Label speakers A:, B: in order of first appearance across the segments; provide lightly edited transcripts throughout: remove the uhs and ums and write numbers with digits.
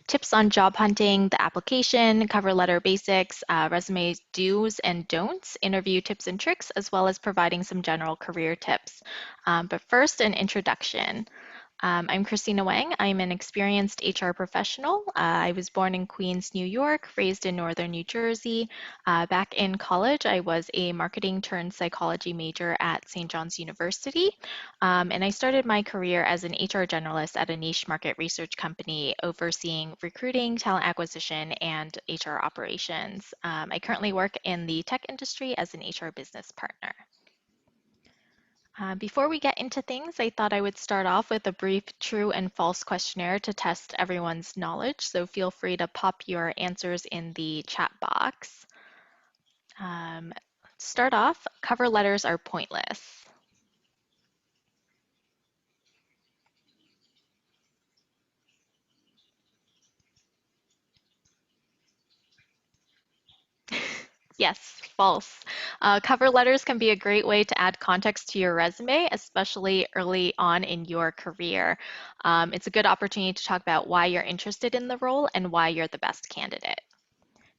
A: tips on job hunting, the application, cover letter basics, resume do's and don'ts, interview tips and tricks, as well as providing some general career tips. But first, an introduction. I'm Christina Wang. I'm an experienced HR professional. I was born in Queens, New York, raised in Northern New Jersey. Back in college, I was a marketing turned psychology major at St. John's University. And I started my career as an HR generalist at a niche market research company overseeing recruiting, talent acquisition, and HR operations. I currently work in the tech industry as an HR business partner. Before we get into things, I thought I would start off with a brief true and false questionnaire to test everyone's knowledge, so feel free to pop your answers in the chat box. Start off, cover letters are pointless. Yes, false. Cover letters can be a great way to add context to your resume, especially early on in your career. It's a good opportunity to talk about why you're interested in the role and why you're the best candidate.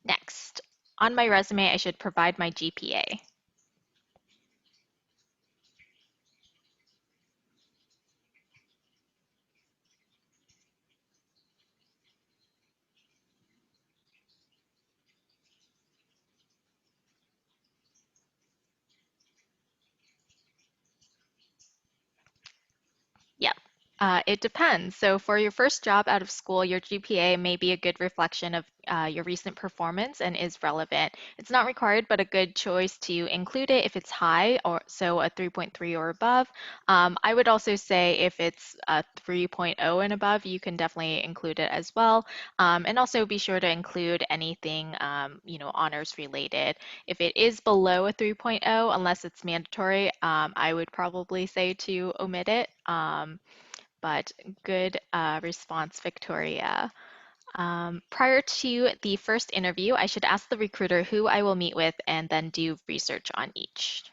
A: Next, on my resume, I should provide my GPA. Yep. It depends. So for your first job out of school, your GPA may be a good reflection of your recent performance and is relevant. It's not required, but a good choice to include it if it's high, or so a 3.3 or above. I would also say if it's a 3.0 and above, you can definitely include it as well. And also be sure to include anything, honors related. If it is below a 3.0, unless it's mandatory, I would probably say to omit it. But good response, Victoria. Prior to the first interview, I should ask the recruiter who I will meet with and then do research on each.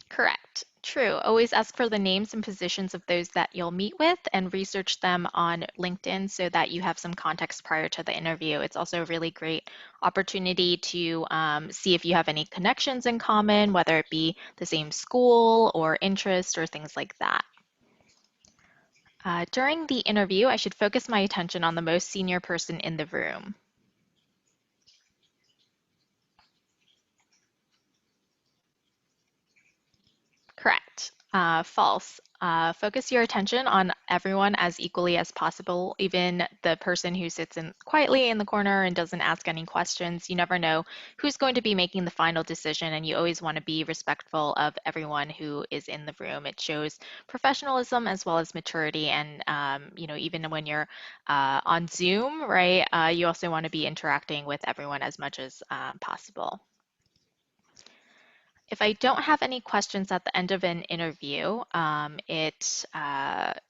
A: Correct. True. Always ask for the names and positions of those that you'll meet with and research them on LinkedIn so that you have some context prior to the interview. It's also a really great opportunity to see if you have any connections in common, whether it be the same school or interest or things like that. During the interview, I should focus my attention on the most senior person in the room. Correct. False. Focus your attention on everyone as equally as possible, even the person who sits in quietly in the corner and doesn't ask any questions. You never know who's going to be making the final decision, and you always want to be respectful of everyone who is in the room. It shows professionalism as well as maturity, and even when you're on Zoom, right? You also want to be interacting with everyone as much as possible. If I don't have any questions at the end of an interview, it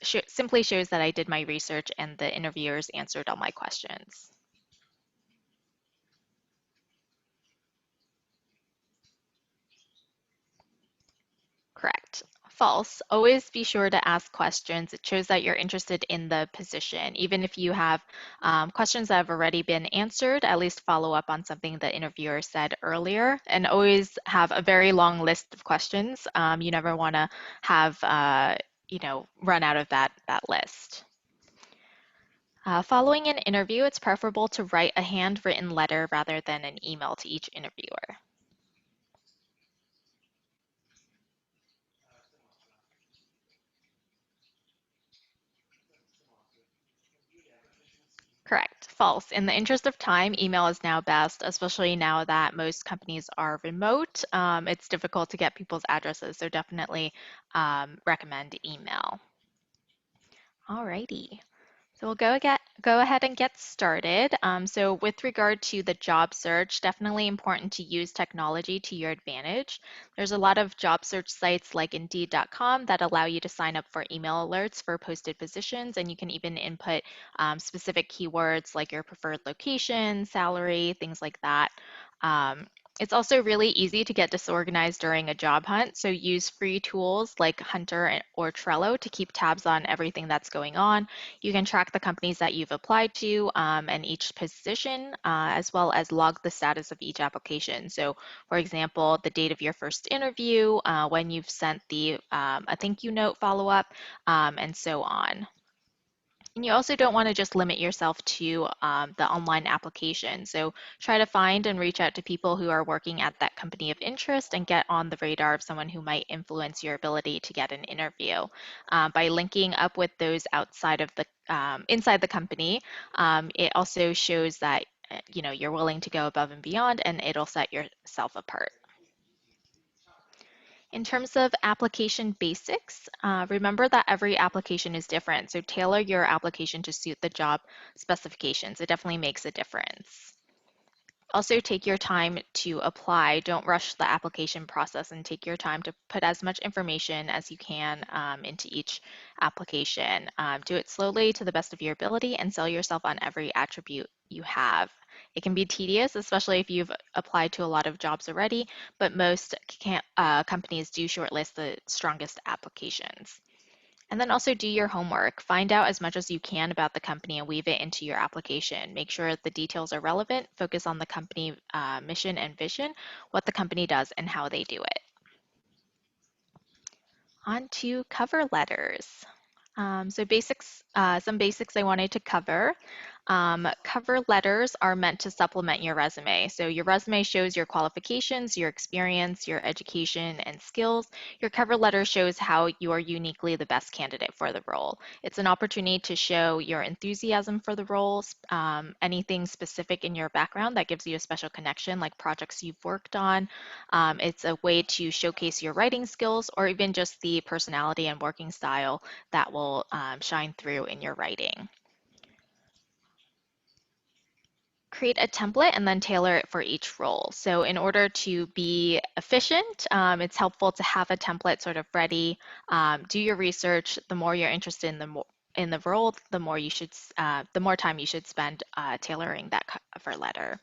A: simply shows that I did my research and the interviewers answered all my questions. Correct. False. Always be sure to ask questions. It shows that you're interested in the position. Even if you have questions that have already been answered, at least follow up on something the interviewer said earlier. And always have a very long list of questions. You never want to have, run out of that list. Following an interview, it's preferable to write a handwritten letter rather than an email to each interviewer. Correct. False. In the interest of time, email is now best, especially now that most companies are remote. It's difficult to get people's addresses, so definitely recommend email. Alrighty. So we'll Go ahead and get started. So with regard to the job search, definitely important to use technology to your advantage. There's a lot of job search sites like Indeed.com that allow you to sign up for email alerts for posted positions, and you can even input specific keywords like your preferred location, salary, things like that. Um, it's also really easy to get disorganized during a job hunt, so use free tools like Hunter or Trello to keep tabs on everything that's going on. You can track the companies that you've applied to and each position, as well as log the status of each application. So, for example, the date of your first interview, when you've sent the a thank you note follow up, and so on. And you also don't want to just limit yourself to the online application. So try to find and reach out to people who are working at that company of interest and get on the radar of someone who might influence your ability to get an interview. By linking up with those outside of the inside the company, it also shows that you're willing to go above and beyond, and it'll set yourself apart. In terms of application basics, remember that every application is different, so tailor your application to suit the job specifications. It definitely makes a difference. Also, take your time to apply. Don't rush the application process and take your time to put as much information as you can into each application. Do it slowly to the best of your ability and sell yourself on every attribute you have. It can be tedious, especially if you've applied to a lot of jobs already, but most companies do shortlist the strongest applications. And then also do your homework. Find out as much as you can about the company and weave it into your application. Make sure the details are relevant. Focus on the company mission and vision, what the company does, and how they do it. On to cover letters. Some basics I wanted to cover. Cover letters are meant to supplement your resume. So your resume shows your qualifications, your experience, your education, and skills. Your cover letter shows how you are uniquely the best candidate for the role. It's an opportunity to show your enthusiasm for the roles, anything specific in your background that gives you a special connection, like projects you've worked on. It's a way to showcase your writing skills or even just the personality and working style that will shine through in your writing. Create a template and then tailor it for each role. So in order to be efficient, it's helpful to have a template sort of ready. Do your research. The more you're interested in the role, the more time you should spend tailoring that cover letter.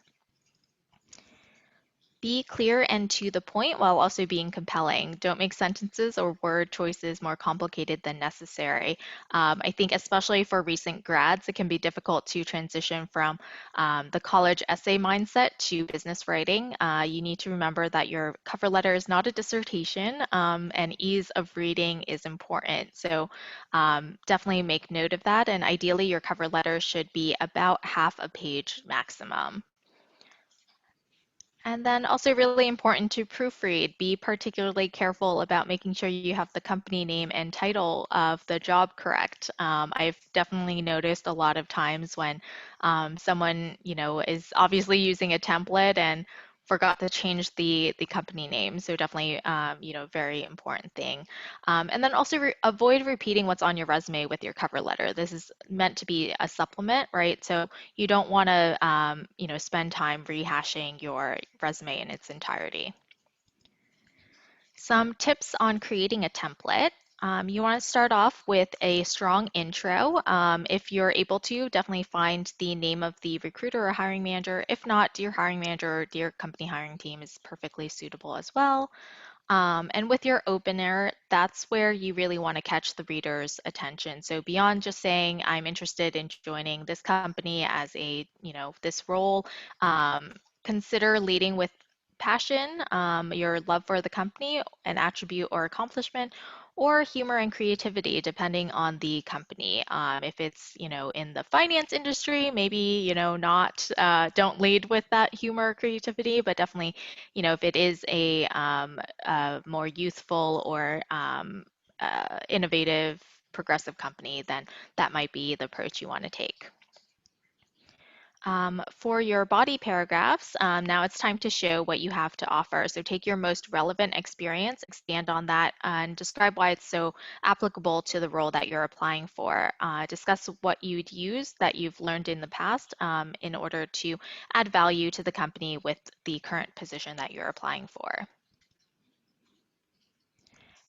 A: Be clear and to the point while also being compelling. Don't make sentences or word choices more complicated than necessary. I think, especially for recent grads, it can be difficult to transition from the college essay mindset to business writing. You need to remember that your cover letter is not a dissertation, and ease of reading is important. So definitely make note of that. And ideally, your cover letter should be about half a page maximum. And then also really important to proofread. Be particularly careful about making sure you have the company name and title of the job correct. I've definitely noticed a lot of times when someone, is obviously using a template and forgot to change the company name. So definitely, very important thing. And then also avoid repeating what's on your resume with your cover letter. This is meant to be a supplement, right? So you don't want to, spend time rehashing your resume in its entirety. Some tips on creating a template. You want to start off with a strong intro. If you're able to, definitely find the name of the recruiter or hiring manager. If not, dear hiring manager or dear company hiring team is perfectly suitable as well. And with your opener, that's where you really want to catch the reader's attention. So beyond just saying, I'm interested in joining this company as this role, um, consider leading with passion, your love for the company, an attribute or accomplishment, or humor and creativity, depending on the company. If it's, in the finance industry, maybe, not, don't lead with that humor or creativity, but definitely, if it is a more youthful or innovative, progressive company, then that might be the approach you want to take. For your body paragraphs, now it's time to show what you have to offer. So take your most relevant experience, expand on that, and describe why it's so applicable to the role that you're applying for. Discuss what you'd use that you've learned in the past in order to add value to the company with the current position that you're applying for.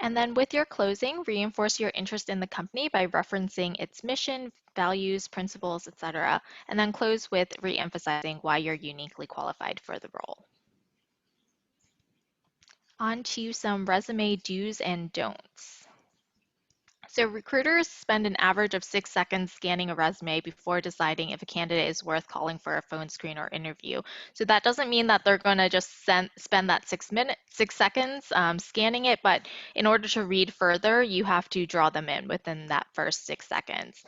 A: And then with your closing, reinforce your interest in the company by referencing its mission, values, principles, etc. And then close with re-emphasizing why you're uniquely qualified for the role. On to some resume do's and don'ts. So recruiters spend an average of 6 seconds scanning a resume before deciding if a candidate is worth calling for a phone screen or interview. So that doesn't mean that they're going to just spend that 6 seconds scanning it, but in order to read further, you have to draw them in within that first 6 seconds.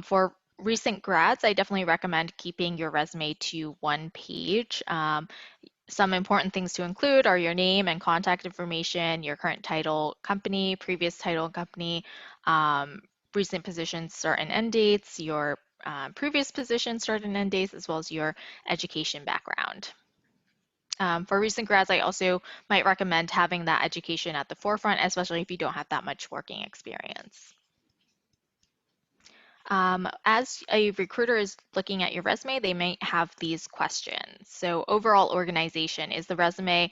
A: For recent grads, I definitely recommend keeping your resume to one page. Some important things to include are your name and contact information, your current title, company, previous title, company, um, recent positions, start and end dates, your previous position, start and end dates, as well as your education background. For recent grads, I also might recommend having that education at the forefront, especially if you don't have that much working experience. As a recruiter is looking at your resume, they might have these questions. So overall organization, is the resume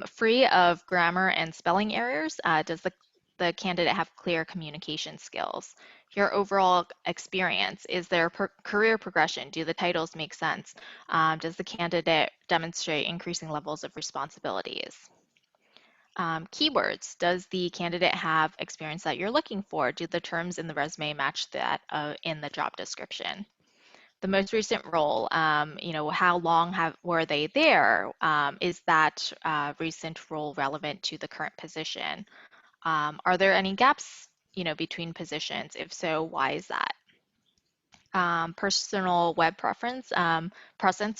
A: free of grammar and spelling errors? Does the candidate have clear communication skills? Your overall experience, is there career progression? Do the titles make sense? Does the candidate demonstrate increasing levels of responsibilities? Keywords, does the candidate have experience that you're looking for? Do the terms in the resume match that in the job description? The most recent role, how long were they there? Is that recent role relevant to the current position? Are there any gaps, between positions? If so, why is that? Personal web presence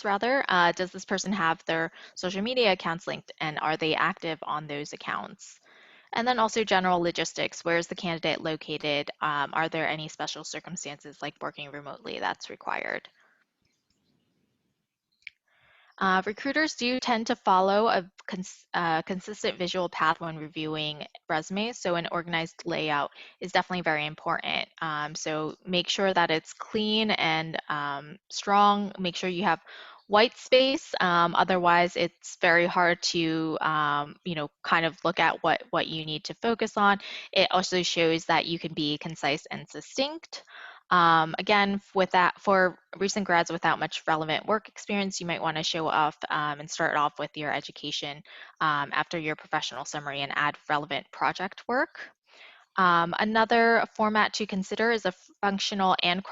A: rather. Does this person have their social media accounts linked and are they active on those accounts? And then also general logistics. Where is the candidate located? Are there any special circumstances like working remotely that's required? Recruiters do tend to follow a consistent visual path when reviewing resumes, so an organized layout is definitely very important. So make sure that it's clean and strong. Make sure you have white space. Otherwise, it's very hard to, kind of look at what you need to focus on. It also shows that you can be concise and succinct. Again, with that, for recent grads without much relevant work experience, you might want to show off and start off with your education after your professional summary and add relevant project work. Another format to consider is a functional and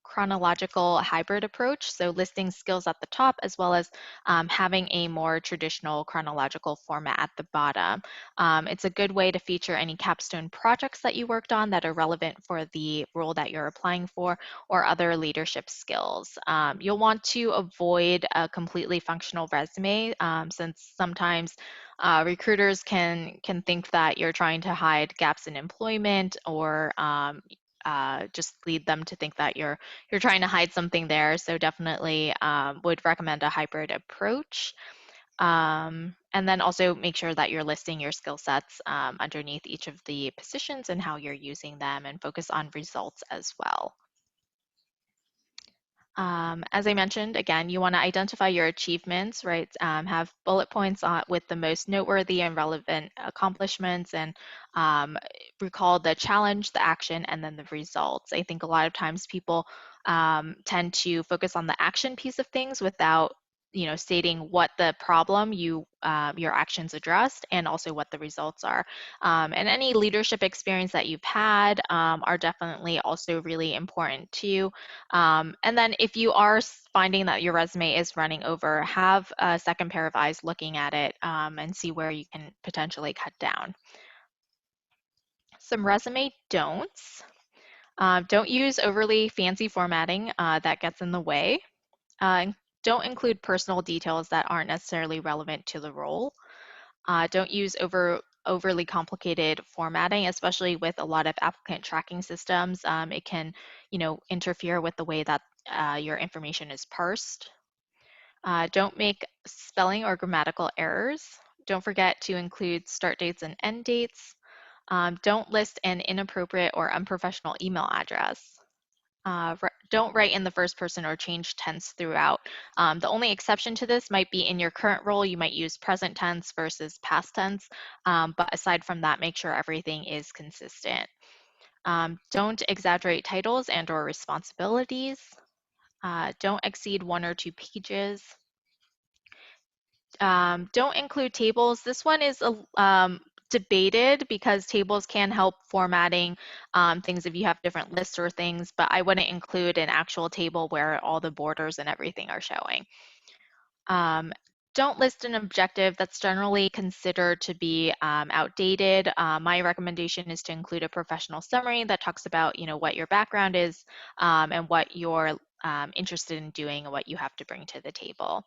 A: chronological hybrid approach, so listing skills at the top as well as having a more traditional chronological format at the bottom. It's a good way to feature any capstone projects that you worked on that are relevant for the role that you're applying for or other leadership skills. You'll want to avoid a completely functional resume since sometimes recruiters can think that you're trying to hide gaps in employment or just lead them to think that you're trying to hide something there. So definitely would recommend a hybrid approach. And then also make sure that you're listing your skill sets underneath each of the positions and how you're using them and focus on results as well. As I mentioned, again, you want to identify your achievements, right? Have bullet points with the most noteworthy and relevant accomplishments and recall the challenge, the action, and then the results. I think a lot of times people tend to focus on the action piece of things without stating what the problem your actions addressed and also what the results are. And any leadership experience that you've had are definitely also really important too. And then if you are finding that your resume is running over, have a second pair of eyes looking at it and see where you can potentially cut down. Some resume don'ts. Don't use overly fancy formatting that gets in the way. Don't include personal details that aren't necessarily relevant to the role. Don't use overly complicated formatting, especially with a lot of applicant tracking systems. It can, interfere with the way that your information is parsed. Don't make spelling or grammatical errors. Don't forget to include start dates and end dates. Don't list an inappropriate or unprofessional email address. Don't write in the first person or change tense throughout. The only exception to this might be in your current role, you might use present tense versus past tense. But aside from that, make sure everything is consistent. Don't exaggerate titles and or responsibilities. Don't exceed 1 or 2 pages. Don't include tables. This one is debated because tables can help formatting things if you have different lists or things, but I wouldn't include an actual table where all the borders and everything are showing. Um, don't list an objective that's generally considered to be outdated. My recommendation is to include a professional summary that talks about, what your background is and what you're interested in doing and what you have to bring to the table.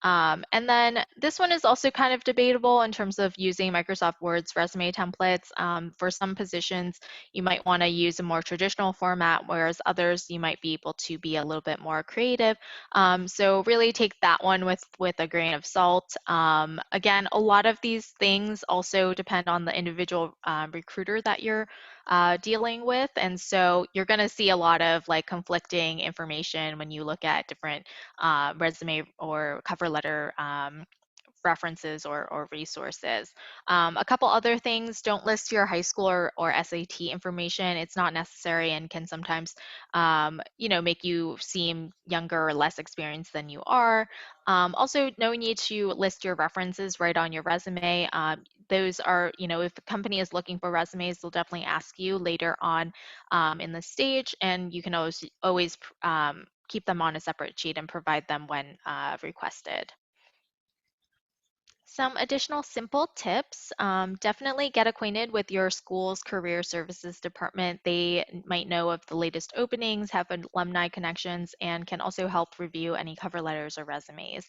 A: And then this one is also kind of debatable in terms of using Microsoft Word's resume templates. For some positions, you might want to use a more traditional format, whereas others you might be able to be a little bit more creative. So really take that one with a grain of salt. Again, a lot of these things also depend on the individual recruiter that you're dealing with, and so you're going to see a lot of like conflicting information when you look at different resume or cover letter references or resources. A couple other things, don't list your high school or SAT information. It's not necessary and can sometimes, make you seem younger or less experienced than you are. Also, no need to list your references right on your resume. Those are, if a company is looking for resumes, they'll definitely ask you later on in the stage, and you can always keep them on a separate sheet and provide them when requested. Some additional simple tips, definitely get acquainted with your school's career services department. They might know of the latest openings, have alumni connections, and can also help review any cover letters or resumes.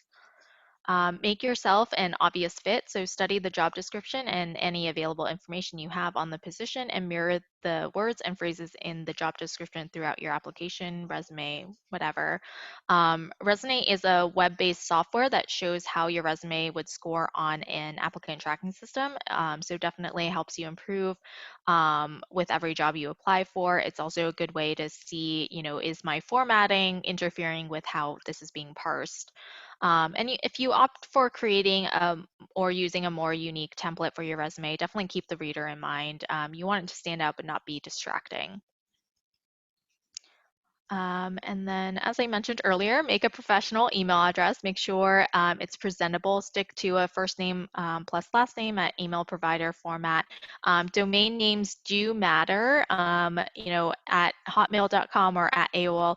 A: Make yourself an obvious fit, so study the job description and any available information you have on the position and mirror the words and phrases in the job description throughout your application, resume, whatever. Resume is a web-based software that shows how your resume would score on an applicant tracking system, so definitely helps you improve with every job you apply for. It's also a good way to see, is my formatting interfering with how this is being parsed? And if you opt for creating or using a more unique template for your resume, definitely keep the reader in mind. You want it to stand out but not be distracting. And then, as I mentioned earlier, make a professional email address. Make sure it's presentable. Stick to a first name plus last name at email provider format. Domain names do matter. At hotmail.com or at AOL,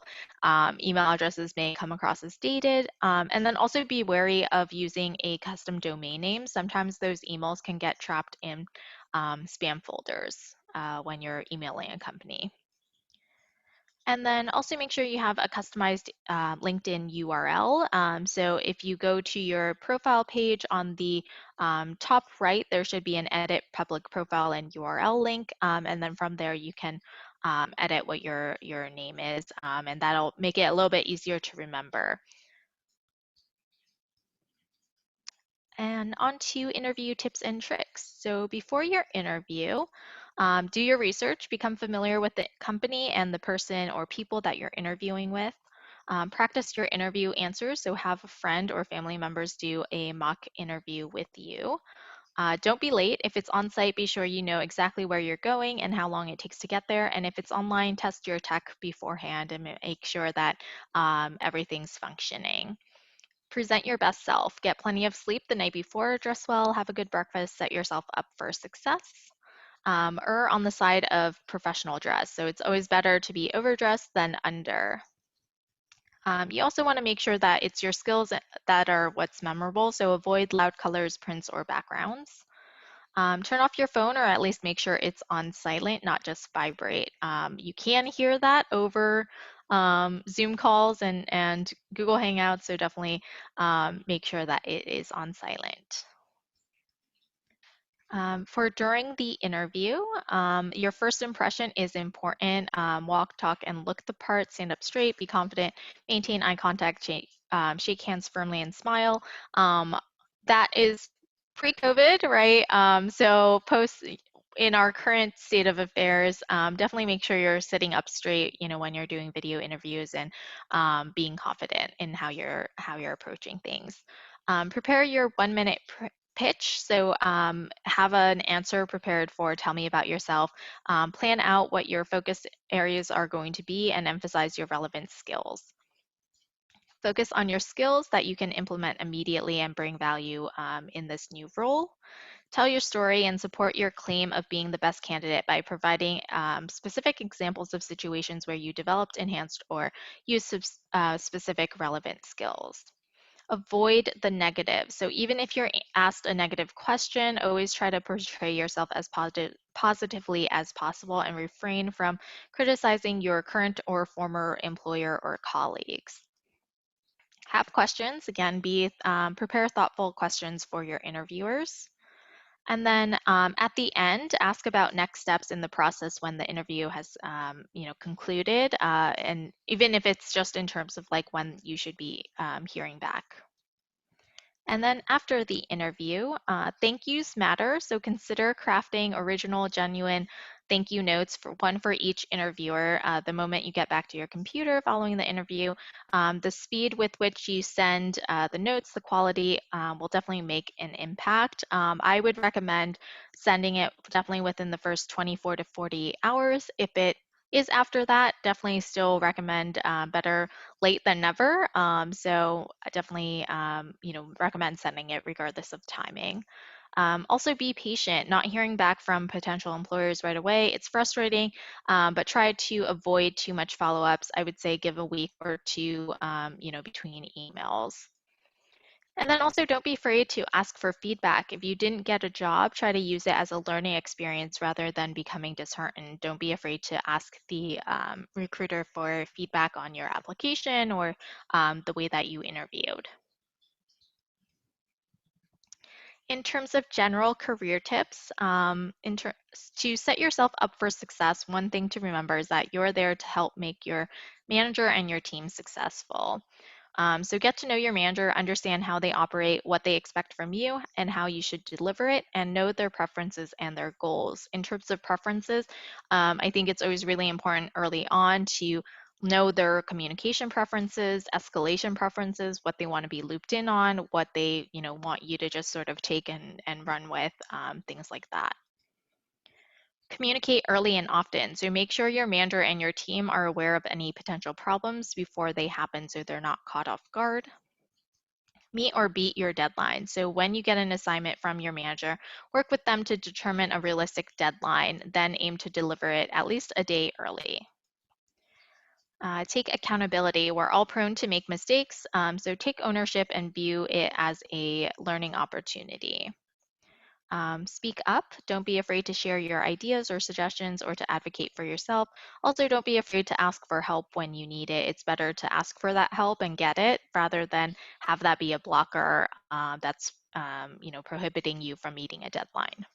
A: email addresses may come across as dated. And then also be wary of using a custom domain name. Sometimes those emails can get trapped in spam folders when you're emailing a company. And then also make sure you have a customized LinkedIn URL. So if you go to your profile page on the top right, there should be an edit public profile and URL link. And then from there, you can edit what your name is, and that'll make it a little bit easier to remember. And on to interview tips and tricks. So before your interview, do your research, become familiar with the company and the person or people that you're interviewing with. Practice your interview answers, so have a friend or family members do a mock interview with you. Don't be late. If it's on site, be sure you know exactly where you're going and how long it takes to get there. And if it's online, test your tech beforehand and make sure that everything's functioning. Present your best self. Get plenty of sleep the night before, dress well, have a good breakfast, set yourself up for success. Err on the side of professional dress. So it's always better to be overdressed than under. You also want to make sure that it's your skills that are what's memorable, so avoid loud colors, prints, or backgrounds. Turn off your phone or at least make sure it's on silent, not just vibrate. You can hear that over Zoom calls and Google Hangouts, so definitely make sure that it is on silent. For during the interview, your first impression is important. Walk, talk, and look the part. Stand up straight. Be confident. Maintain eye contact. Shake hands firmly and smile. Um, that is pre-COVID, right? So post in our current state of affairs, definitely make sure you're sitting up straight. When you're doing video interviews and being confident in how you're approaching things. Prepare your 1 minute pitch. So have an answer prepared for tell me about yourself. Plan out what your focus areas are going to be and emphasize your relevant skills. Focus on your skills that you can implement immediately and bring value in this new role. Tell your story and support your claim of being the best candidate by providing specific examples of situations where you developed, enhanced, or used specific relevant skills. Avoid the negative. So even if you're asked a negative question, always try to portray yourself as positively as possible and refrain from criticizing your current or former employer or colleagues. Have questions. Again, prepare thoughtful questions for your interviewers. And then at the end, ask about next steps in the process when the interview has, concluded, and even if it's just in terms of like when you should be hearing back. And then after the interview, thank yous matter. So consider crafting original, genuine thank you notes for one for each interviewer. The moment you get back to your computer following the interview, the speed with which you send the notes, the quality will definitely make an impact. I would recommend sending it definitely within the first 24 to 48 hours. If it is after that, definitely still recommend better late than never. So I definitely, recommend sending it regardless of timing. Also, be patient. Not hearing back from potential employers right away, it's frustrating, but try to avoid too much follow-ups. I would say give a week or two, between emails. And then also don't be afraid to ask for feedback. If you didn't get a job, try to use it as a learning experience rather than becoming disheartened. Don't be afraid to ask the recruiter for feedback on your application or the way that you interviewed. In terms of general career tips, to set yourself up for success, one thing to remember is that you're there to help make your manager and your team successful. So get to know your manager, understand how they operate, what they expect from you, and how you should deliver it, and know their preferences and their goals. In terms of preferences, I think it's always really important early on to know their communication preferences, escalation preferences, what they want to be looped in on, what they, want you to just sort of take and run with, things like that. Communicate early and often. So make sure your manager and your team are aware of any potential problems before they happen so they're not caught off guard. Meet or beat your deadline. So when you get an assignment from your manager, work with them to determine a realistic deadline, then aim to deliver it at least a day early. Take accountability. We're all prone to make mistakes, so take ownership and view it as a learning opportunity. Speak up. Don't be afraid to share your ideas or suggestions or to advocate for yourself. Also, don't be afraid to ask for help when you need it. It's better to ask for that help and get it rather than have that be a blocker that's prohibiting you from meeting a deadline.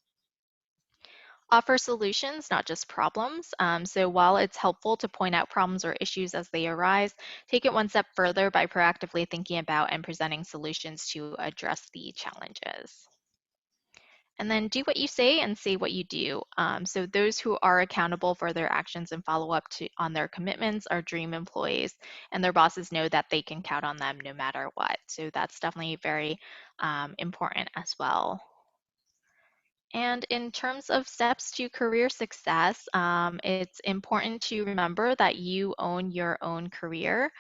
A: Offer solutions, not just problems. So while it's helpful to point out problems or issues as they arise, take it one step further by proactively thinking about and presenting solutions to address the challenges. And then do what you say and say what you do. So those who are accountable for their actions and follow up on their commitments are dream employees, and their bosses know that they can count on them no matter what. So that's definitely very important as well. And in terms of steps to career success, it's important to remember that you own your own career.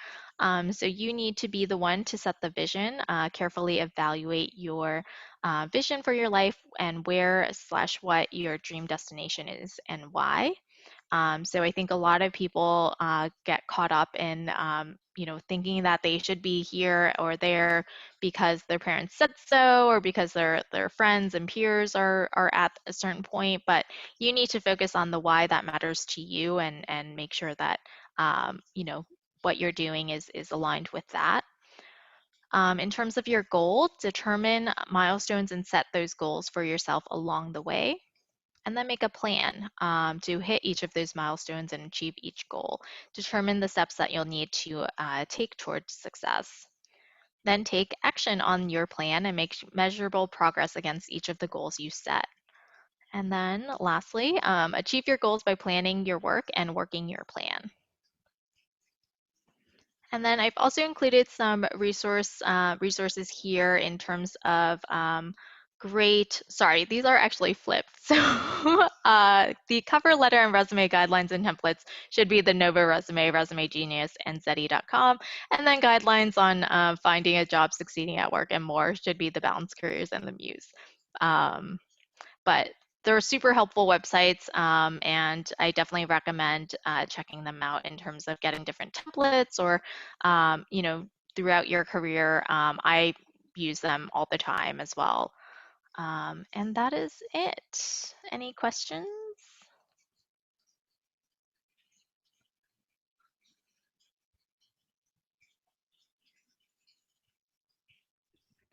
A: So you need to be the one to set the vision, carefully evaluate your vision for your life and where/what your dream destination is and why. So I think a lot of people get caught up in, thinking that they should be here or there because their parents said so, or because their friends and peers are at a certain point. But you need to focus on the why that matters to you and make sure that what you're doing is aligned with that. In terms of your goal, determine milestones and set those goals for yourself along the way. And then make a plan to hit each of those milestones and achieve each goal. Determine the steps that you'll need to take towards success. Then take action on your plan and make measurable progress against each of the goals you set. And then lastly, achieve your goals by planning your work and working your plan. And then I've also included some resources here in terms of these are actually flipped. So the cover letter and resume guidelines and templates should be the Nova Resume, Resume Genius, and Zeddy.com. And then guidelines on finding a job, succeeding at work, and more should be the Balanced Careers and the Muse. Um, but they're super helpful websites, and I definitely recommend checking them out in terms of getting different templates or, throughout your career. I use them all the time as well. And that is it. Any questions?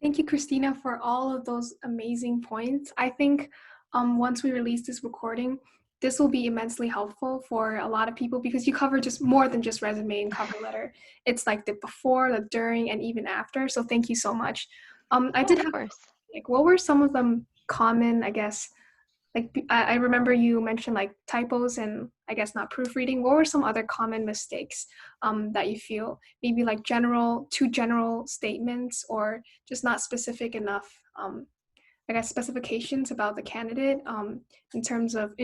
B: Thank you, Christina, for all of those amazing points. I think once we release this recording, this will be immensely helpful for a lot of people because you cover just more than just resume and cover letter. It's like the before, the during, and even after. So thank you so much. I
A: Oh,
B: did
A: of
B: have
A: course.
B: like, what were some of them common, I guess, like I remember you mentioned like typos and I guess not proofreading. What were some other common mistakes that you feel maybe like too general statements or just not specific enough? I guess specifications about the candidate in terms of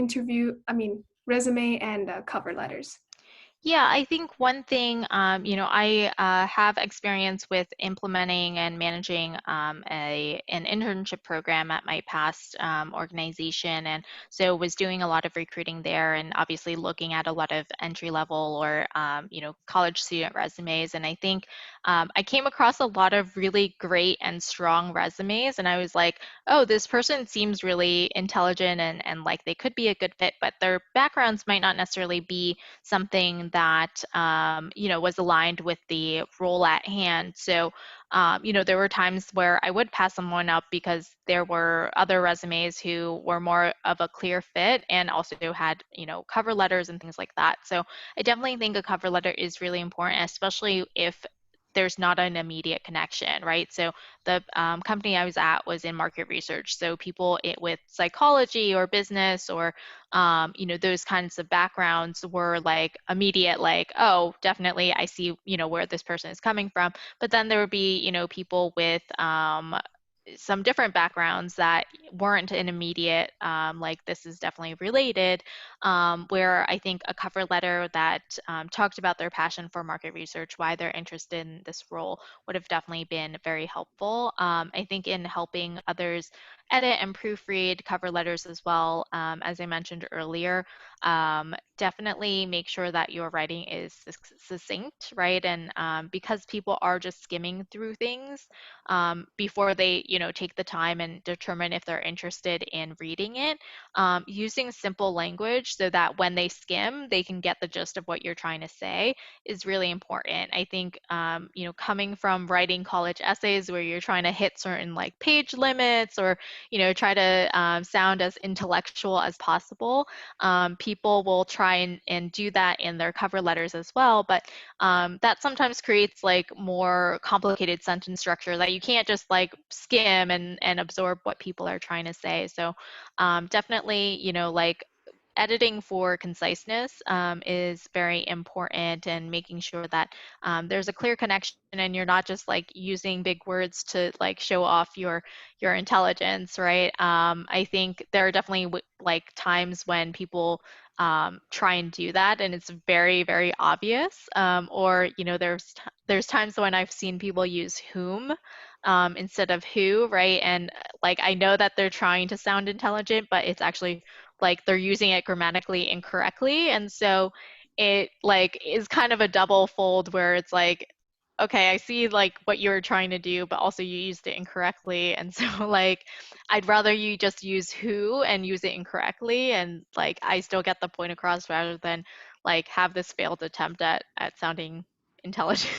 B: resume and cover letters.
A: Yeah, I think one thing, I have experience with implementing and managing an internship program at my past organization, and so was doing a lot of recruiting there, and obviously looking at a lot of entry level or college student resumes, and I think I came across a lot of really great and strong resumes, and I was like, oh, this person seems really intelligent and like they could be a good fit, but their backgrounds might not necessarily be something that was aligned with the role at hand. So there were times where I would pass someone up because there were other resumes who were more of a clear fit and also had cover letters and things like that. So I definitely think a cover letter is really important, especially if there's not an immediate connection, right? So the company I was at was in market research. So people with psychology or business or those kinds of backgrounds were like immediate, like, oh, definitely, I see, where this person is coming from. But then there would be, people with some different backgrounds that weren't an immediate, like, this is definitely related, where I think a cover letter that talked about their passion for market research, why they're interested in this role, would have definitely been very helpful. I think in helping others edit and proofread cover letters as well. As I mentioned earlier, definitely make sure that your writing is succinct, right? And because people are just skimming through things before they, take the time and determine if they're interested in reading it, using simple language so that when they skim, they can get the gist of what you're trying to say is really important. I think, coming from writing college essays where you're trying to hit certain like page limits or try to sound as intellectual as possible. People will try and do that in their cover letters as well, but that sometimes creates like more complicated sentence structure that you can't just like skim and absorb what people are trying to say. So definitely, like editing for conciseness is very important and making sure that there's a clear connection and you're not just like using big words to like show off your intelligence, right? I think there are definitely like times when people try and do that and it's very, very obvious. Or, there's times when I've seen people use whom instead of who, right? And like I know that they're trying to sound intelligent, but it's actually like they're using it grammatically incorrectly. And so it like is kind of a double fold where it's like, okay, I see like what you're trying to do, but also you used it incorrectly. And so like I'd rather you just use who and use it incorrectly and like I still get the point across rather than like have this failed attempt at sounding intelligent.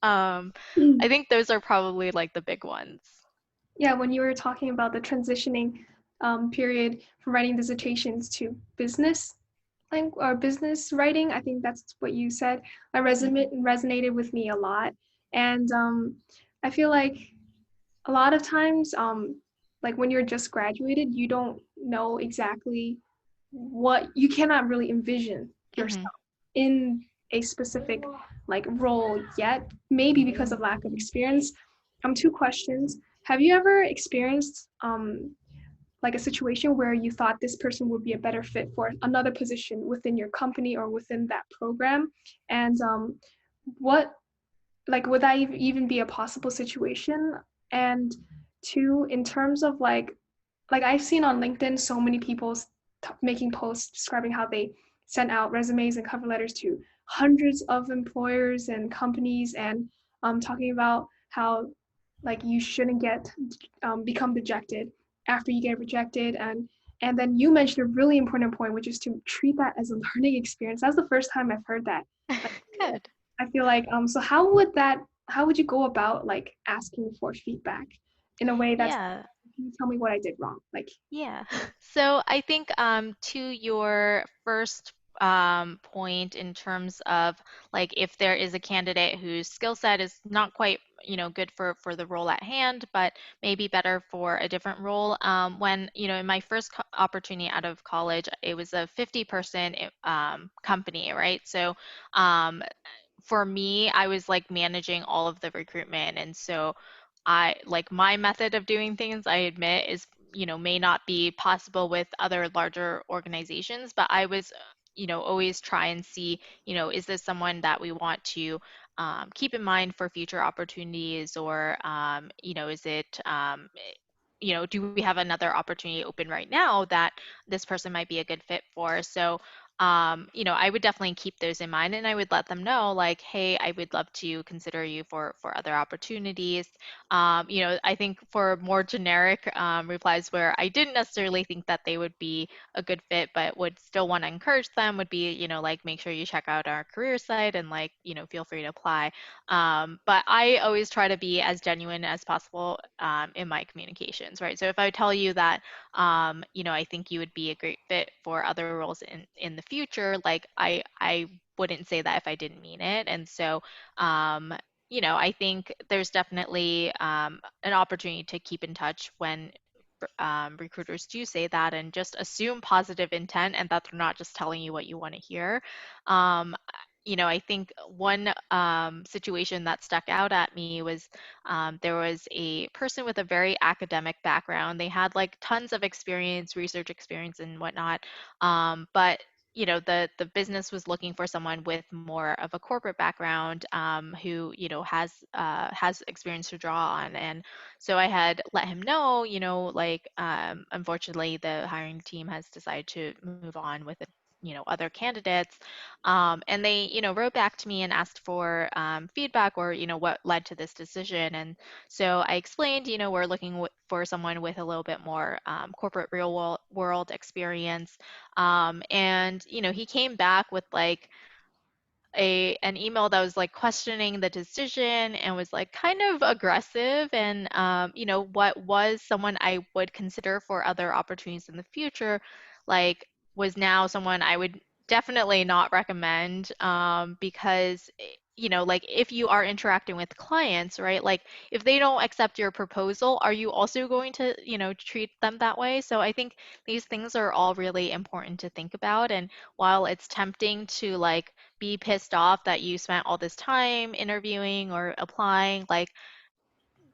A: Um, I think those are probably like the big ones.
B: Yeah, when you were talking about the transitioning period from writing dissertations to business or business writing, I think that's what you said. That
A: Mhm.
B: resonated with me a lot, and I feel like a lot of times, like when you're just graduated, you don't know exactly what you cannot really envision
A: Mhm.
B: yourself in a specific like role yet, maybe because of lack of experience. Two questions. Have you ever experienced like a situation where you thought this person would be a better fit for another position within your company or within that program? And what like would that even be a possible situation? And two, in terms of like I've seen on LinkedIn so many people making posts describing how they sent out resumes and cover letters to hundreds of employers and companies, and talking about how like you shouldn't get become dejected after you get rejected, and then you mentioned a really important point, which is to treat that as a learning experience. That's the first time I've heard that. Like,
A: Good.
B: I feel like so how would you go about like asking for feedback in a way that's
A: Yeah.
B: can you tell me what I did wrong? Like,
A: Yeah. So I think to your first point in terms of like if there is a candidate whose skill set is not quite, good for the role at hand, but maybe better for a different role. When, in my first opportunity out of college, it was a 50-person company, right? So um, for me, I was like managing all of the recruitment. And so I like my method of doing things, I admit, is, may not be possible with other larger organizations, but I was, always try and see, is this someone that we want to keep in mind for future opportunities or, is it, do we have another opportunity open right now that this person might be a good fit for? So, I would definitely keep those in mind and I would let them know like, hey, I would love to consider you for other opportunities. I think for more generic replies where I didn't necessarily think that they would be a good fit, but would still want to encourage them would be, like make sure you check out our career site and like, feel free to apply. But I always try to be as genuine as possible in my communications, right? So if I tell you that, I think you would be a great fit for other roles in the future, like I wouldn't say that if I didn't mean it. And so, um, I think there's definitely an opportunity to keep in touch when recruiters do say that and just assume positive intent and that they're not just telling you what you want to hear. Um, I think one situation that stuck out at me was there was a person with a very academic background. They had like tons of experience, research experience, and whatnot. But the business was looking for someone with more of a corporate background who has experience to draw on. And so I had let him know, like unfortunately the hiring team has decided to move on with other candidates. And they, wrote back to me and asked for feedback or, what led to this decision. And so I explained, we're looking for someone with a little bit more corporate real world experience. And, he came back with like, an email that was like questioning the decision and was like kind of aggressive and what was someone I would consider for other opportunities in the future like was now someone I would definitely not recommend because like if you are interacting with clients, right, like if they don't accept your proposal, are you also going to treat them that way? So I think these things are all really important to think about. And while it's tempting to like be pissed off that you spent all this time interviewing or applying. Like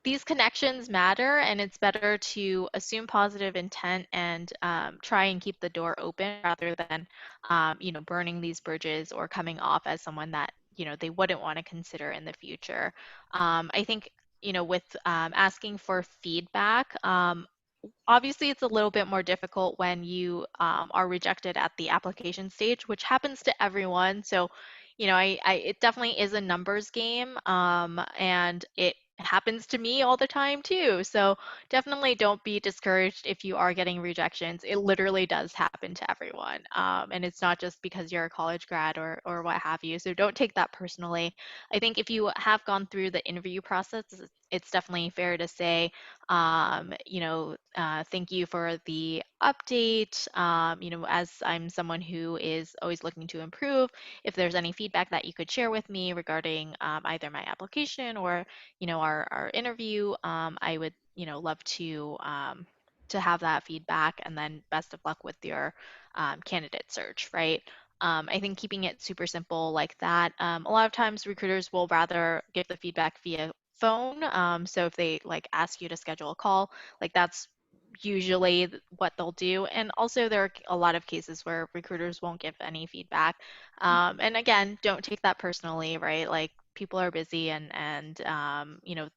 A: these connections matter, and it's better to assume positive intent and try and keep the door open rather than, burning these bridges or coming off as someone that, they wouldn't want to consider in the future. I think, with asking for feedback, obviously, it's a little bit more difficult when you are rejected at the application stage, which happens to everyone. So, it definitely is a numbers game, and it happens to me all the time too. So definitely don't be discouraged if you are getting rejections. It literally does happen to everyone. And it's not just because you're a college grad or what have you. So don't take that personally. I think if you have gone through the interview process, it's definitely fair to say, thank you for the update. As I'm someone who is always looking to improve, if there's any feedback that you could share with me regarding either my application or our interview, I would love to have that feedback, and then best of luck with your candidate search, right? I think keeping it super simple like that. A lot of times recruiters will rather give the feedback via phone. So if they like ask you to schedule a call, like that's usually what they'll do. And also there are a lot of cases where recruiters won't give any feedback. And again, don't take that personally, right? Like people are busy, and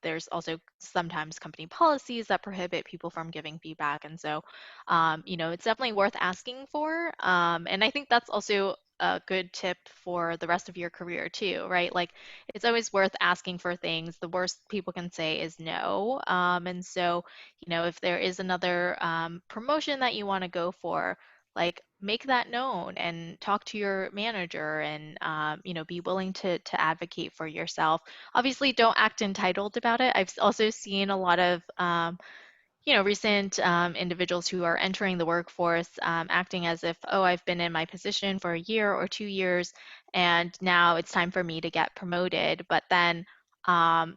A: there's also sometimes company policies that prohibit people from giving feedback. And so it's definitely worth asking for. And I think that's also a good tip for the rest of your career too, right? Like it's always worth asking for things. The worst people can say is no. And so, if there is another promotion that you want to go for, like make that known and talk to your manager, and be willing to advocate for yourself. Obviously don't act entitled about it. I've also seen a lot of recent individuals who are entering the workforce acting as if, oh, I've been in my position for a year or 2 years, and now it's time for me to get promoted. But then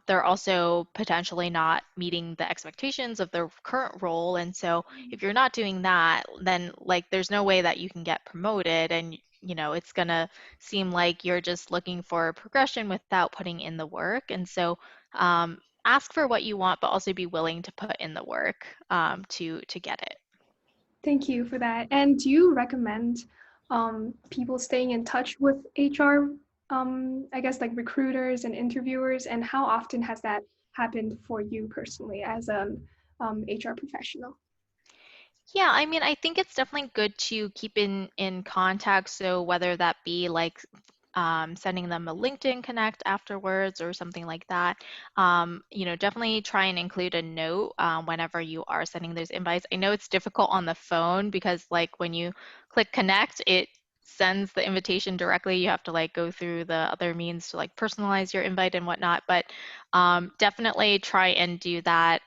A: they're also potentially not meeting the expectations of their current role. And so if you're not doing that, then like there's no way that you can get promoted. And it's gonna seem like you're just looking for progression without putting in the work. And so ask for what you want, but also be willing to put in the work to get it.
B: Thank you for that. And do you recommend people staying in touch with HR, I guess like recruiters and interviewers? And how often has that happened for you personally as an HR professional?
A: Yeah, I mean, I think it's definitely good to keep in contact. So whether that be like sending them a LinkedIn connect afterwards or something like that, definitely try and include a note whenever you are sending those invites. I know it's difficult on the phone because like when you click connect, it sends the invitation directly. You have to like go through the other means to like personalize your invite and whatnot, but definitely try and do that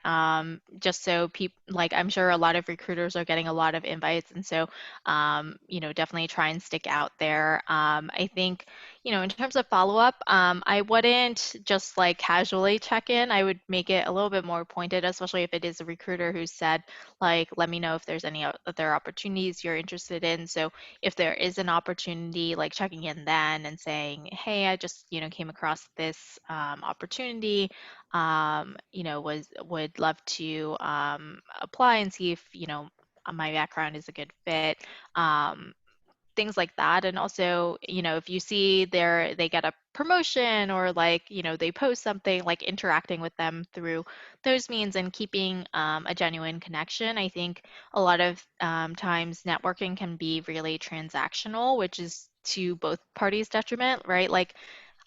A: just so people, like I'm sure a lot of recruiters are getting a lot of invites. And so, definitely try and stick out there. I think, in terms of follow up, I wouldn't just like casually check in. I would make it a little bit more pointed, especially if it is a recruiter who said, like, let me know if there's any other opportunities you're interested in. So if there is an opportunity, like checking in then and saying, hey, I just, came across this opportunity, was would love to apply and see if, my background is a good fit. Um, Things like that. And also, if you see they get a promotion or like, they post something, like interacting with them through those means and keeping a genuine connection. I think a lot of times networking can be really transactional, which is to both parties' detriment, right? Like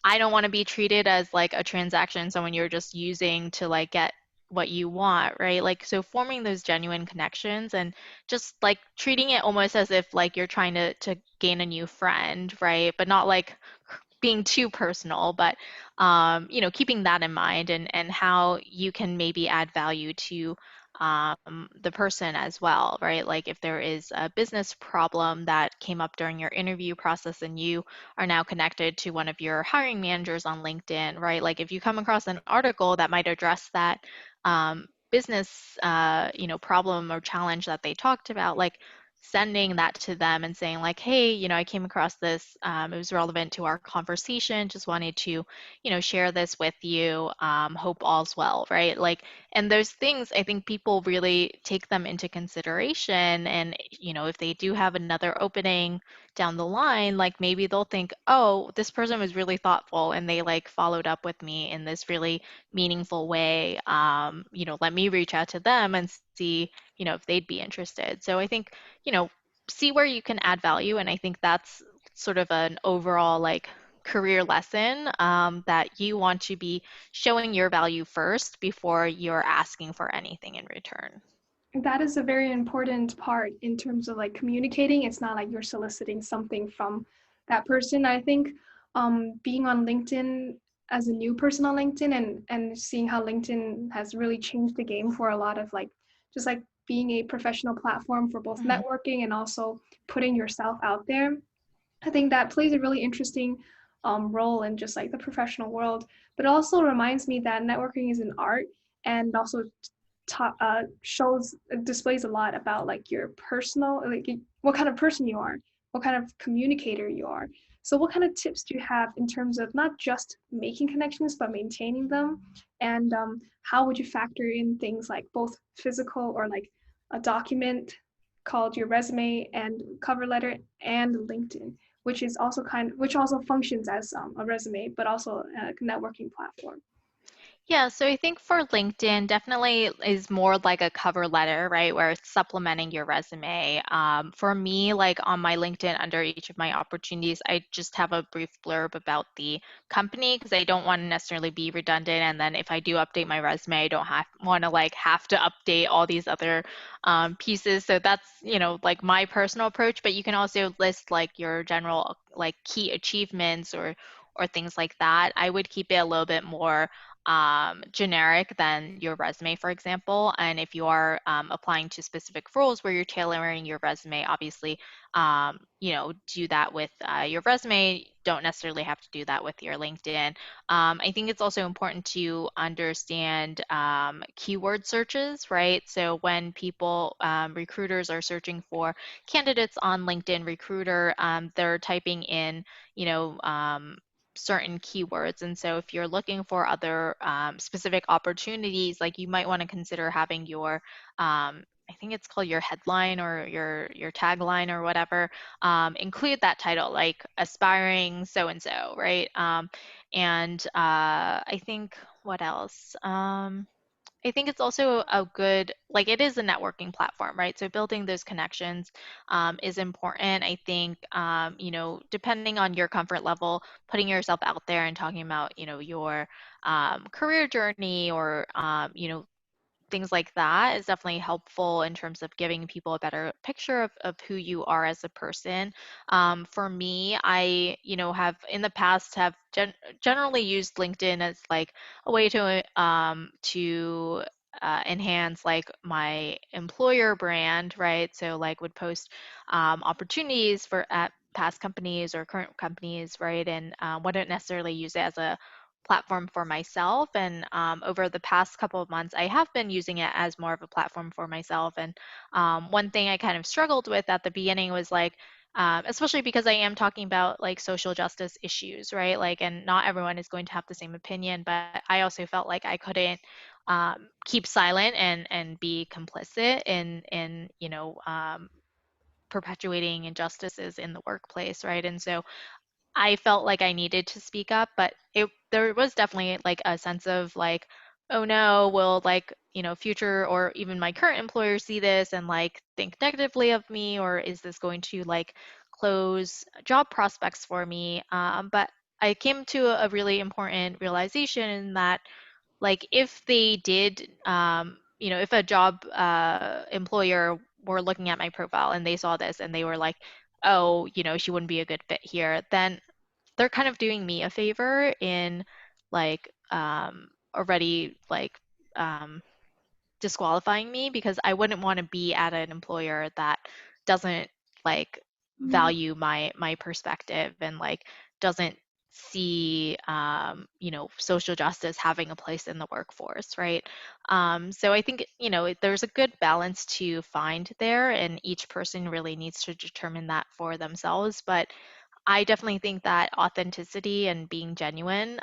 A: I don't want to be treated as like a transaction, someone you're just using to like get what you want, right? Like so forming those genuine connections and just like treating it almost as if like you're trying to gain a new friend, right? But not like being too personal, but keeping that in mind, and how you can maybe add value to the person as well, right? Like if there is a business problem that came up during your interview process and you are now connected to one of your hiring managers on LinkedIn, right? Like if you come across an article that might address that business, problem or challenge that they talked about, like sending that to them and saying like, hey, I came across this, it was relevant to our conversation, just wanted to, share this with you, hope all's well, right? Like, and those things, I think people really take them into consideration. And, if they do have another opening down the line, like maybe they'll think, oh, this person was really thoughtful and they like followed up with me in this really meaningful way. Let me reach out to them and see, if they'd be interested. So I think, you know, see where you can add value. And I think that's sort of an overall like career lesson that you want to be showing your value first before you're asking for anything in return.
B: That is a very important part in terms of like communicating. It's not like you're soliciting something from that person. I think being on LinkedIn as a new person on LinkedIn and seeing how LinkedIn has really changed the game for a lot of like just like being a professional platform for both
A: Mhm.
B: networking and also putting yourself out there. I think that plays a really interesting role in just like the professional world, but it also reminds me that networking is an art and also shows displays a lot about like your personal like what kind of person you are, what kind of communicator you are. So what kind of tips do you have in terms of not just making connections but maintaining them, and how would you factor in things like both physical or like a document called your resume and cover letter and LinkedIn, which also functions as a resume but also a networking platform.
A: Yeah, so I think for LinkedIn, definitely is more like a cover letter, right, where it's supplementing your resume. For me, like on my LinkedIn, under each of my opportunities, I just have a brief blurb about the company because I don't want to necessarily be redundant. And then if I do update my resume, I don't want to like have to update all these other pieces. So that's, like my personal approach. But you can also list like your general like key achievements or things like that. I would keep it a little bit more generic than your resume, for example. And if you are applying to specific roles where you're tailoring your resume, obviously, do that with your resume. Don't necessarily have to do that with your LinkedIn. I think it's also important to understand keyword searches, right? So when people, recruiters are searching for candidates on LinkedIn Recruiter, they're typing in, you know, um, certain keywords. And so if you're looking for other specific opportunities, like you might want to consider having your, I think it's called your headline or your tagline or whatever, include that title, like aspiring so and so, right? I think what else? I think it's also a good, like it is a networking platform, right? So building those connections is important. I think, depending on your comfort level, putting yourself out there and talking about, your career journey or, things like that is definitely helpful in terms of giving people a better picture of who you are as a person. For me, I, have in the past have generally used LinkedIn as like a way to enhance like my employer brand, right? So like would post opportunities for at past companies or current companies, right? And wouldn't necessarily use it as a platform for myself. And over the past couple of months, I have been using it as more of a platform for myself. And one thing I kind of struggled with at the beginning was like, especially because I am talking about like social justice issues, right? Like, and not everyone is going to have the same opinion, but I also felt like I couldn't keep silent and be complicit in perpetuating injustices in the workplace, right? And so I felt like I needed to speak up, but there was definitely like a sense of like, oh no, will like, future or even my current employer see this and like think negatively of me, or is this going to like close job prospects for me? But I came to a really important realization in that like if they did, if a job employer were looking at my profile and they saw this and they were like, oh, she wouldn't be a good fit here, then they're kind of doing me a favor in like already like um, disqualifying me because I wouldn't want to be at an employer that doesn't like
B: Mm.
A: value my perspective and like doesn't see social justice having a place in the workforce, right? So I think there's a good balance to find there, and each person really needs to determine that for themselves. But I definitely think that authenticity and being genuine,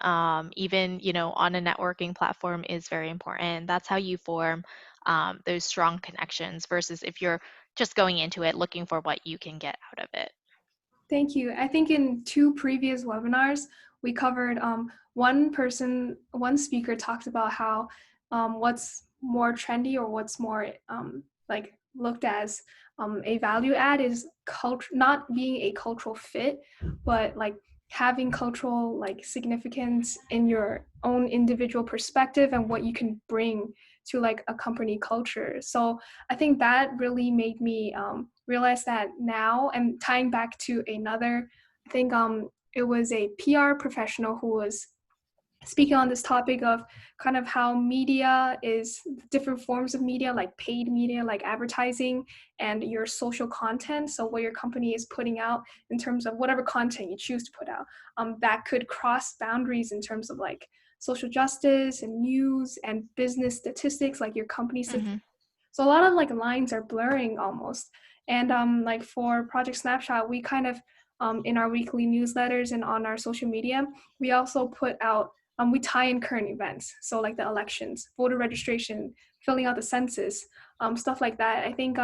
A: even, on a networking platform is very important. That's how you form those strong connections versus if you're just going into it looking for what you can get out of it.
B: Thank you. I think in two previous webinars, we covered one speaker talked about how what's more trendy or what's more like looked as a value add is not being a cultural fit, but like having cultural like significance in your own individual perspective and what you can bring to like a company culture. So I think that really made me realize that now. And tying back to another, I think it was a PR professional who was speaking on this topic of kind of how media is different forms of media, like paid media, like advertising, and your social content. So, what your company is putting out in terms of whatever content you choose to put out, that could cross boundaries in terms of like social justice and news and business statistics, like your company's
A: Hmm.
B: so a lot of like lines are blurring almost. And like for Project Snapshot, we kind of in our weekly newsletters and on our social media, we also put out we tie in current events. So like the elections, voter registration, filling out the census, stuff like that. I think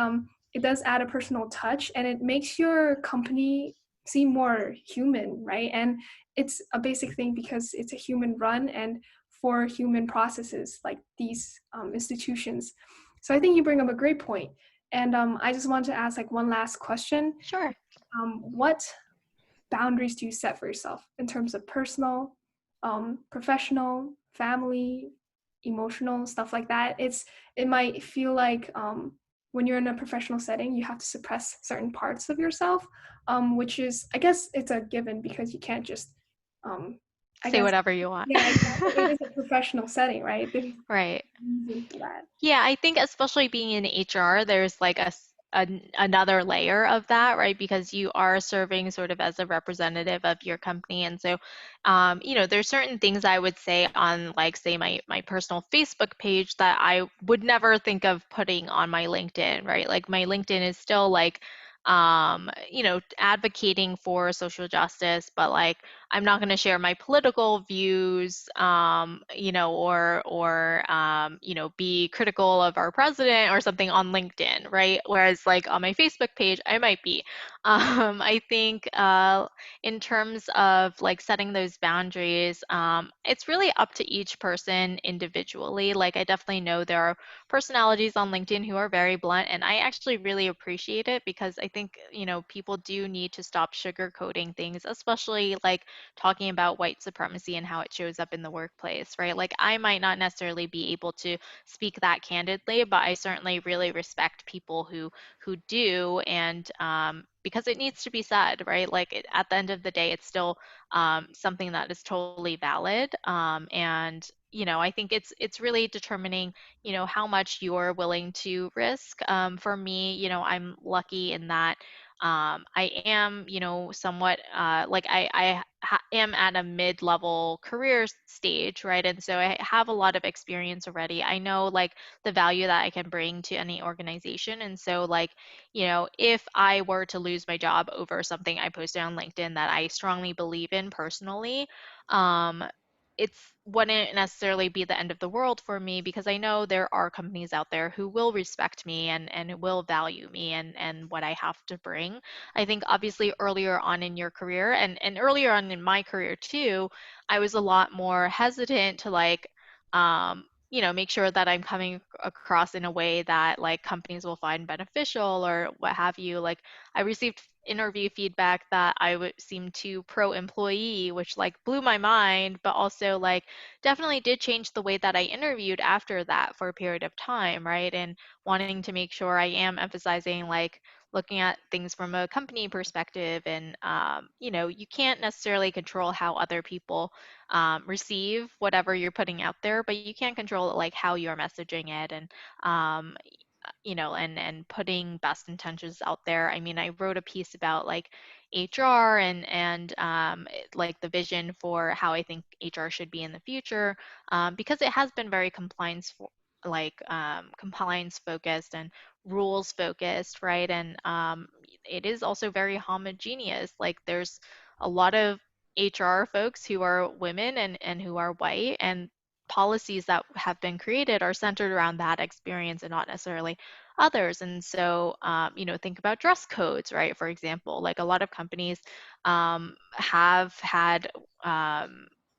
B: it does add a personal touch and it makes your company seem more human, right? And it's a basic thing because it's a human run and for human processes like these institutions. So I think you bring up a great point. And I just want to ask like one last question.
A: Sure.
B: What boundaries do you set for yourself in terms of personal, professional, family, emotional, stuff like that? It might feel like when you're in a professional setting, you have to suppress certain parts of yourself, which is, I guess, it's a given because you can't just, um, I
A: Say
B: guess,
A: whatever you want.
B: yeah, exactly. It is a professional setting, right? There's
A: Right.
B: a reason for that.
A: Yeah, I think especially being in HR, there's like another layer of that, right? Because you are serving sort of as a representative of your company. And so, there's certain things I would say on like, say, my personal Facebook page that I would never think of putting on my LinkedIn, right? Like my LinkedIn is still like, advocating for social justice, but like I'm not going to share my political views, be critical of our president or something on LinkedIn, right? Whereas like on my Facebook page, I might be. I think in terms of like setting those boundaries, it's really up to each person individually. Like I definitely know there are personalities on LinkedIn who are very blunt, and I actually really appreciate it because I think, people do need to stop sugarcoating things, especially like talking about white supremacy and how it shows up in the workplace, right? Like I might not necessarily be able to speak that candidly, but I certainly really respect people who do, and because it needs to be said, right? Like at the end of the day, it's still something that is totally valid, and I think it's really determining, how much you're willing to risk. For me, I'm lucky in that I am, somewhat like am at a mid-level career stage, right? And so I have a lot of experience already. I know like the value that I can bring to any organization. And so like, if I were to lose my job over something I posted on LinkedIn that I strongly believe in personally, um, it's wouldn't necessarily be the end of the world for me because I know there are companies out there who will respect me and who will value me and what I have to bring. I think obviously earlier on in your career and earlier on in my career too, I was a lot more hesitant to like make sure that I'm coming across in a way that like companies will find beneficial or what have you. Like I received interview feedback that I would seem too pro-employee, which like blew my mind, but also like definitely did change the way that I interviewed after that for a period of time, right? And wanting to make sure I am emphasizing like looking at things from a company perspective and you can't necessarily control how other people receive whatever you're putting out there, but you can control like how you're messaging it and um, and putting best intentions out there. I mean, I wrote a piece about like HR like the vision for how I think HR should be in the future, because it has been very compliance focused and rules focused, right? And it is also very homogeneous. Like there's a lot of HR folks who are women and who are white, and policies that have been created are centered around that experience and not necessarily others. And so, think about dress codes, right? For example, like a lot of companies have had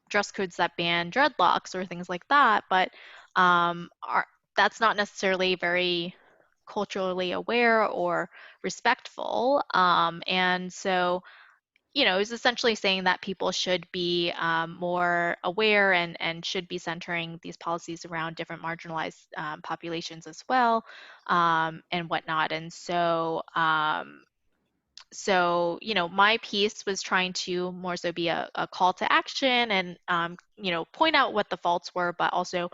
A: dress codes that ban dreadlocks or things like that, but that's not necessarily very culturally aware or respectful. And so, it was essentially saying that people should be more aware and should be centering these policies around different marginalized populations as well, and whatnot. And so my piece was trying to more so be a call to action and, point out what the faults were, but also,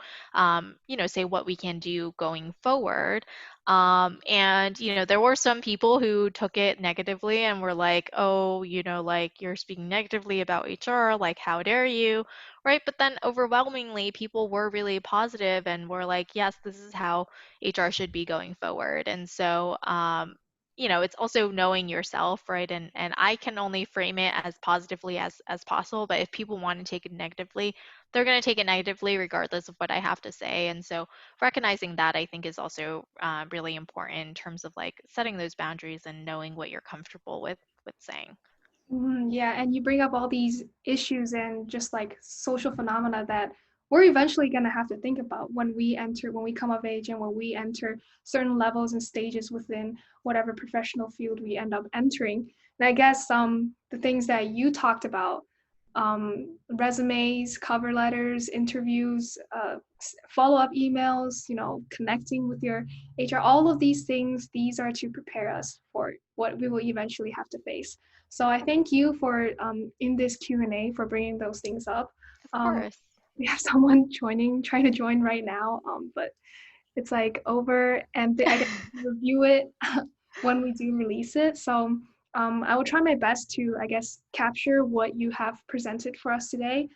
A: say what we can do going forward. And there were some people who took it negatively and were like, oh, like you're speaking negatively about HR, like, how dare you, right? But then overwhelmingly, people were really positive and were like, yes, this is how HR should be going forward. And so, it's also knowing yourself, right? And I can only frame it as positively as possible, but if people want to take it negatively, they're going to take it negatively regardless of what I have to say. And so recognizing that, I think, is also really important in terms of like setting those boundaries and knowing what you're comfortable with saying.
B: Yeah, and you bring up all these issues and just like social phenomena that we're eventually going to have to think about when we come of age and when we enter certain levels and stages within whatever professional field we end up entering. And I guess the things that you talked about, resumes, cover letters, interviews, follow-up emails, connecting with your HR, all of these things, these are to prepare us for what we will eventually have to face. So I thank you for in this Q&A for bringing those things up.
A: Of
B: Um,
A: course.
B: we have someone trying to join right now, but it's like over, and I get to review it when we do release it. So I will try my best to, I guess, capture what you have presented for us today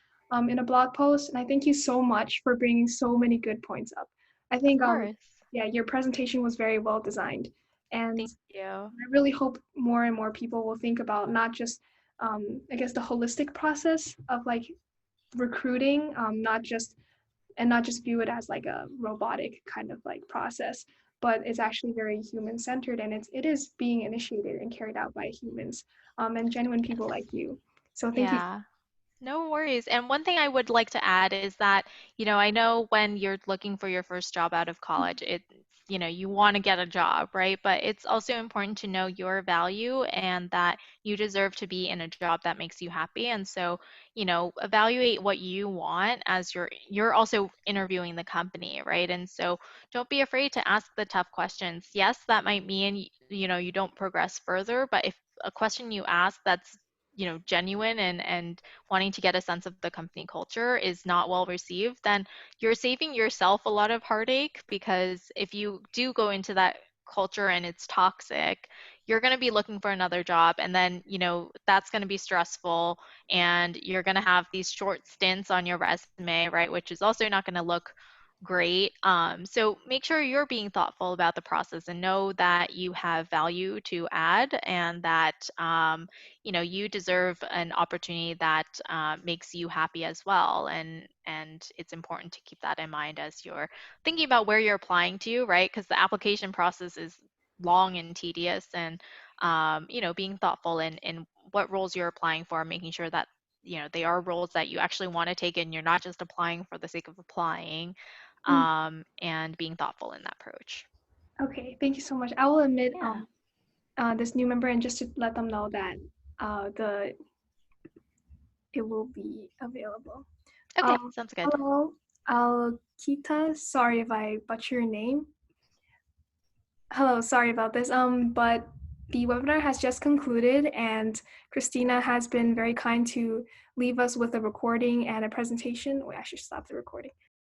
B: in a blog post. And I thank you so much for bringing so many good points up. I
A: Of
B: think,
A: course.
B: yeah, your presentation was very well designed. And
A: Thank you.
B: I really hope more and more people will think about not just, I guess, the holistic process of like recruiting, not just view it as like a robotic kind of like process, but it's actually very human centered and it is being initiated and carried out by humans and genuine people
A: Yes.
B: like you. So thank you.
A: Yeah. No worries. And one thing I would like to add is that, I know when you're looking for your first job out of college, you want to get a job, right? But it's also important to know your value and that you deserve to be in a job that makes you happy. And so, evaluate what you want as you're also interviewing the company, right? And so don't be afraid to ask the tough questions. Yes, that might mean, you don't progress further, but if a question you ask that's genuine and wanting to get a sense of the company culture is not well received, then you're saving yourself a lot of heartache because if you do go into that culture and it's toxic, you're going to be looking for another job and then, that's going to be stressful and you're going to have these short stints on your resume, right, which is also not going to look great. So make sure you're being thoughtful about the process and know that you have value to add and that you deserve an opportunity that makes you happy as well. And it's important to keep that in mind as you're thinking about where you're applying to, right? Because the application process is long and tedious, and being thoughtful in what roles you're applying for, making sure that they are roles that you actually want to take and you're not just applying for the sake of applying,
B: Mm,
A: and being thoughtful in that approach.
B: okay, thank you so much. I will admit
A: Yeah.
B: this new member and just to let them know that the it will be available.
A: Okay,
B: Um,
A: sounds good.
B: hello, Alkita. Sorry if I butcher your name. Hello, sorry about this. But the webinar has just concluded, and Christina has been very kind to leave us with a recording and a presentation. Wait, I should stop the recording.